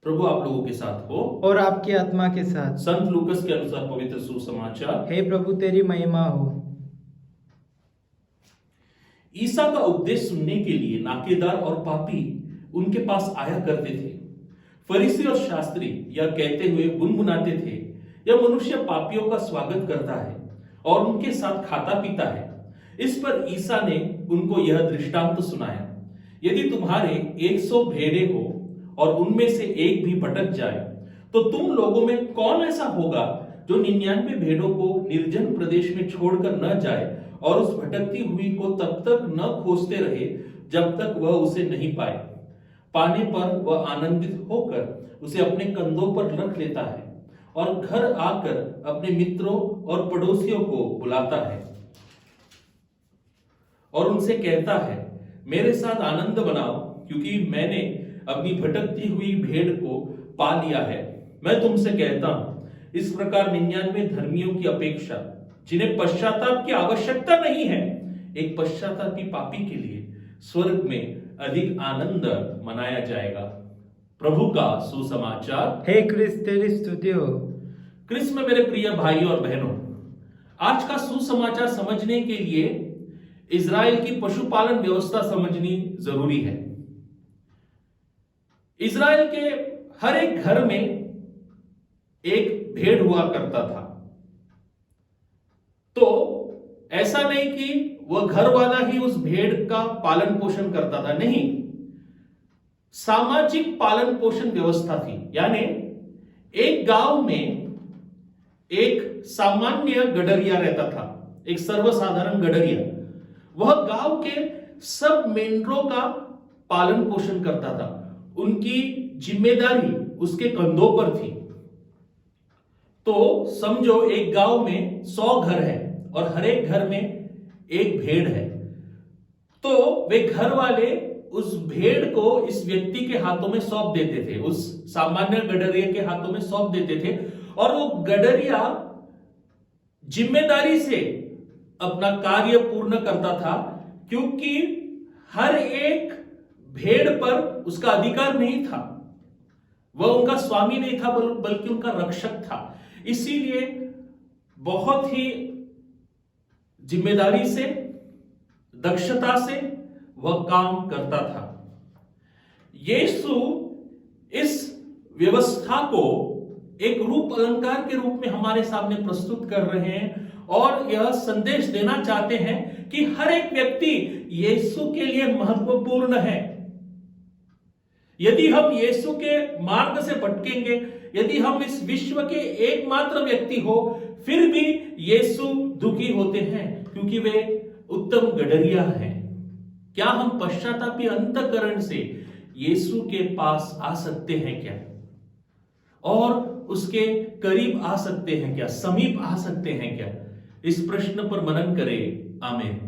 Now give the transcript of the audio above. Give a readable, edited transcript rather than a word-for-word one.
प्रभु आप लोगों के साथ हो और आपकी आत्मा के साथ। संत लूकस के अनुसार पवित्र सुसमाचार। हे प्रभु तेरी महिमा हो। ईसा का उपदेश सुनने के लिए नाकेदार और पापी उनके पास आया करते थे। फरीसी और शास्त्री यह कहते हुए गुनगुनाते थे, यह मनुष्य पापियों का स्वागत करता है और उनके साथ खाता पीता है। इस पर ईसा ने उनको यह दृष्टांत सुनाया, यदि तुम्हारे 100 भेड़ें हो और उनमें से एक भी भटक जाए तो तुम लोगों में कौन ऐसा होगा जो 99 भेड़ों को निर्जन प्रदेश में छोड़कर न जाए और उस भटकती हुई को तब तक न खोजते रहे जब तक वह उसे नहीं पाए। पाने पर वह आनंदित होकर उसे अपने कंधों पर रख लेता है और घर आकर अपने मित्रों और पड़ोसियों को बुलाता है और उनसे कहता है, मेरे साथ आनंद मनाओ क्योंकि मैंने अपनी भटकती हुई भेड़ को पा लिया है। मैं तुमसे कहता हूं, इस प्रकार 99 धर्मियों की अपेक्षा जिन्हें पश्चाताप की आवश्यकता नहीं है, एक पश्चातापी पापी के लिए स्वर्ग में अधिक आनंद मनाया जाएगा। प्रभु का सुसमाचार। हे क्रिस्त तेरी स्तुति हो। क्रिस्त में मेरे प्रिय भाइयों और बहनों, आज का सुसमाचार समझने के लिए इजराइल की पशुपालन व्यवस्था समझनी जरूरी है। इजराइल के हर एक घर में एक भेड़ हुआ करता था। तो ऐसा नहीं कि वह घर वाला ही उस भेड़ का पालन पोषण करता था, नहीं, सामाजिक पालन पोषण व्यवस्था थी। यानी एक गांव में एक सामान्य गडरिया रहता था, एक सर्वसाधारण गडरिया। वह गांव के सब मेंढरों का पालन पोषण करता था। उनकी जिम्मेदारी उसके कंधों पर थी। तो समझो एक गांव में 100 घर है और हर एक घर में एक भेड़ है। तो वे घर वाले उस भेड़ को इस व्यक्ति के हाथों में सौंप देते थे, उस सामान्य गडरिया के हाथों में सौंप देते थे और वो गडरिया जिम्मेदारी से अपना कार्य पूर्ण करता था, क्योंकि हर एक भेड़ पर उसका अधिकार नहीं था। वह उनका स्वामी नहीं था बल्कि उनका रक्षक था। इसीलिए बहुत ही जिम्मेदारी से, दक्षता से वह काम करता था। यीशु इस व्यवस्था को एक रूप अलंकार के रूप में हमारे सामने प्रस्तुत कर रहे हैं और यह संदेश देना चाहते हैं कि हर एक व्यक्ति यीशु के लिए महत्वपूर्ण है। यदि हम यीशु के मार्ग से भटकेंगे, यदि हम इस विश्व के एकमात्र व्यक्ति हो, फिर भी यीशु दुखी होते हैं क्योंकि वे उत्तम गडरिया हैं। क्या हम पश्चातापी अंतःकरण से यीशु के पास आ सकते हैं क्या? और उसके करीब आ सकते हैं क्या? समीप आ सकते हैं क्या? इस प्रश्न पर मनन करें। आमीन।